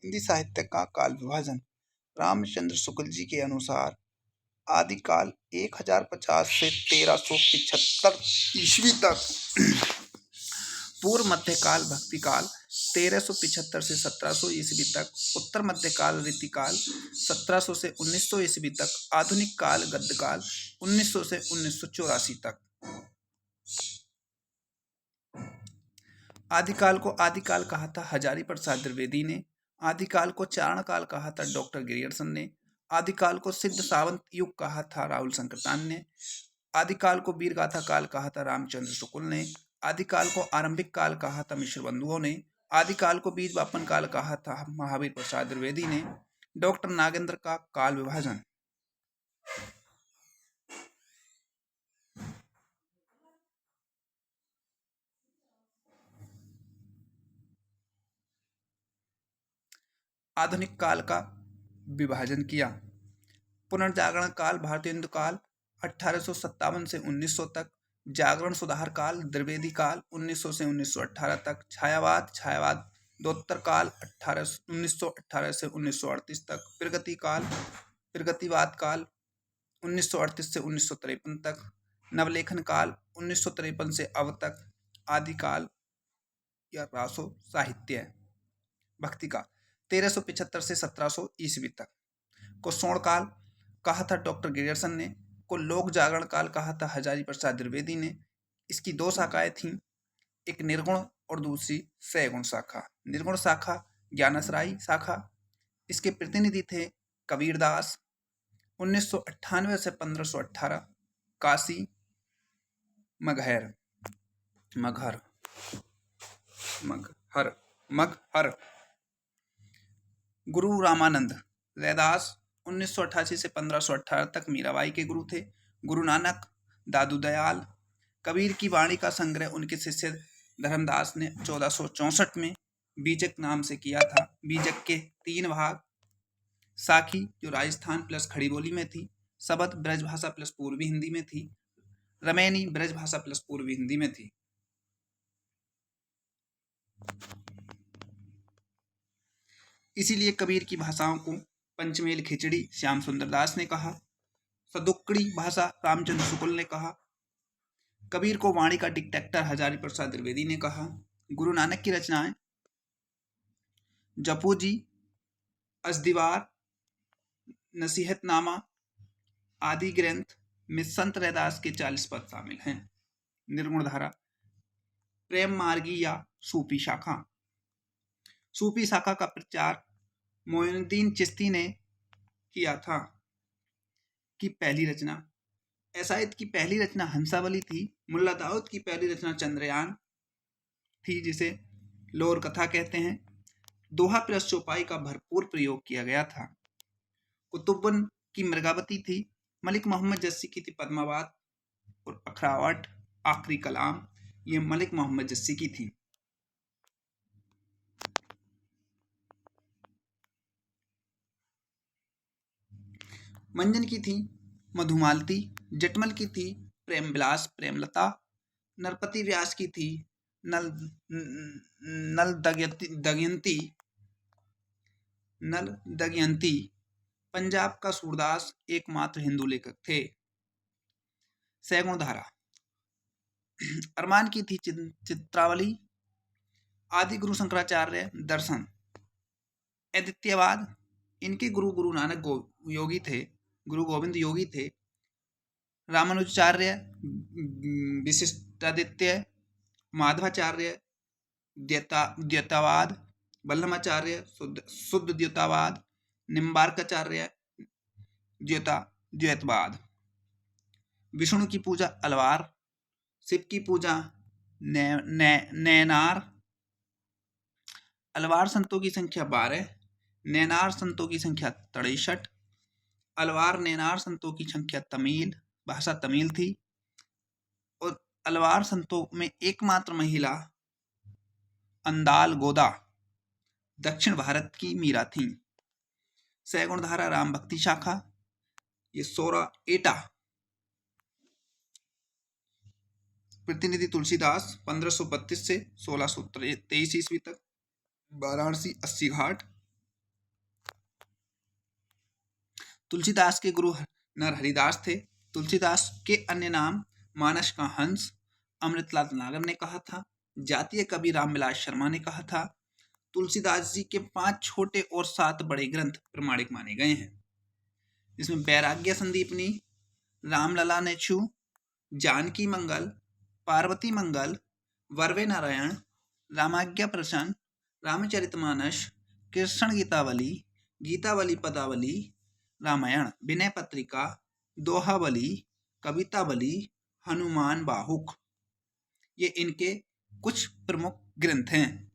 हिंदी साहित्य का काल विभाजन। रामचंद्र शुक्ल जी के अनुसार आदिकाल 1050 से 1375 ईस्वी तक, पूर्व मध्यकाल भक्तिकाल 1375 से 1700 ईस्वी तक, उत्तर मध्यकाल रीतिकाल 1700 से 1900 ईस्वी तक, आधुनिक काल गद्यकाल 1900 से 1984 तक। आदिकाल को आदिकाल कहा था हजारी प्रसाद द्विवेदी ने। आदिकाल को चारण काल कहा था डॉक्टर ग्रियर्सन ने। आदिकाल को सिद्ध सावंत युग कहा था राहुल संकृतान ने। आदिकाल को वीरगाथा काल कहा था रामचंद्र शुक्ल ने। आदिकाल को आरंभिक काल कहा था मिश्र बंधुओं ने। आदिकाल को बीज वापन काल कहा था महावीर प्रसाद द्विवेदी ने। डॉक्टर नागेंद्र का काल विभाजन। आधुनिक काल का विभाजन किया। पुनर्जागरण काल भारतीय हिंदू काल 1857 से 1900 तक, जागरण सुधार काल द्विवेदी काल 1900 से 1918 तक, छायावाद दोत्तर काल 1918 से 1938 तक, प्रगतिवाद काल 1938 से 1953 तक, नवलेखन काल 1953 से अब तक, आदिकाल या रासो साहित्य भक्ति का 1375 से 1700 ईस्वी तक को स्वर्ण काल कहा था डॉक्टर ग्रियर्सन ने। को लोक जागरण काल कहा था हजारी प्रसाद द्विवेदी ने। इसकी दो शाखाएं थीं, एक निर्गुण और दूसरी सैगुण शाखा। निर्गुण शाखा ज्ञानसराय शाखा। इसके प्रतिनिधि थे कबीरदास 1998 से 1518, काशी मगहर गुरु रामानंद रैदास 1988 से 1518 तक मीराबाई के गुरु थे। गुरु नानक, दादू दयाल। कबीर की वाणी का संग्रह उनके शिष्य धर्मदास ने 1464 में बीजक नाम से किया था। बीजक के 3 भाग, साखी जो राजस्थान प्लस खड़ी बोली में थी, शबद ब्रजभाषा प्लस पूर्वी हिंदी में थी, रमैनी ब्रजभाषा प्लस पूर्वी हिंदी में थी। इसीलिए कबीर की भाषाओं को पंचमेल खिचड़ी श्याम सुंदर दास ने कहा, सदुक्कड़ी भाषा रामचंद्र शुक्ल ने कहा, कबीर को वाणी का डिक्टेक्टर हजारी प्रसाद द्विवेदी ने कहा। गुरु नानक की रचनाएं जपू जी, अजदीवार, नसीहतनामा आदि ग्रंथ में संत रैदास के 40 पद शामिल हैं। निर्गुण धारा प्रेम मार्गी या सूफी शाखा। सूफी शाखा का प्रचार मोइनुद्दीन चिश्ती ने किया था। की पहली रचना ऐसायत की पहली रचना हंसावली थी। मुल्ला दाऊद की पहली रचना चंद्रयान थी, जिसे लोर कथा कहते हैं। दोहा प्लस चौपाई का भरपूर प्रयोग किया गया था। कुतुबन की मृगावती थी। मलिक मोहम्मद जस्सी की थी पद्मावत, और अखरावट आखिरी कलाम ये मलिक मोहम्मद जस्सी की थी। मंजन की थी मधुमालती। जटमल की थी प्रेम विलास प्रेमलता। नरपति व्यास की थी नल दमयंती। पंजाब का सूरदास एकमात्र हिंदू लेखक थे। सैगुण धारा अरमान की थी चित्रावली। आदि गुरु शंकराचार्य दर्शन। अद्वितीयवाद इनके गुरु नानक योगी थे, गुरु गोविंद योगी थे। रामानुजाचार्य विशिष्टादित्य, माधवाचार्य द्वैतवाद, वल्लभाचार्य शुद्ध द्वैतवाद, निम्बार्काचार्य द्वैतवाद। विष्णु की पूजा अलवार, शिव की पूजा नैनार। अलवार संतों की संख्या 12, नैनार संतों की संख्या 63। अलवार नैनार संतों की संख्या भाषा तमिल थी, और अलवार संतों में एकमात्र महिला अंदाल गोदा दक्षिण भारत की मीरा थी। सैगुण धारा राम भक्ति शाखा ये सोरा एटा। प्रतिनिधि तुलसीदास 1532 से 1623 ईस्वी तक। वाराणसी 80 घाट। तुलसीदास के गुरु नरहरिदास थे। तुलसीदास के अन्य नाम मानस का हंस, अमृतलाल नागर ने कहा था, जातीय कवि रामविलास शर्मा ने कहा था। तुलसीदास जी के 5 छोटे और 7 बड़े ग्रंथ प्रमाणिक माने गए हैं। इसमें वैराग्य संदीपनी, रामलला नेछु, जानकी मंगल, पार्वती मंगल, वर्वे नारायण, रामाज्ञा प्रसन्न, रामचरितमानस, कृष्ण गीतावली, गीतावली पदावली, रामायण, विनय पत्रिका, दोहावली, कवितावली, हनुमान बाहुक, ये इनके कुछ प्रमुख ग्रंथ हैं।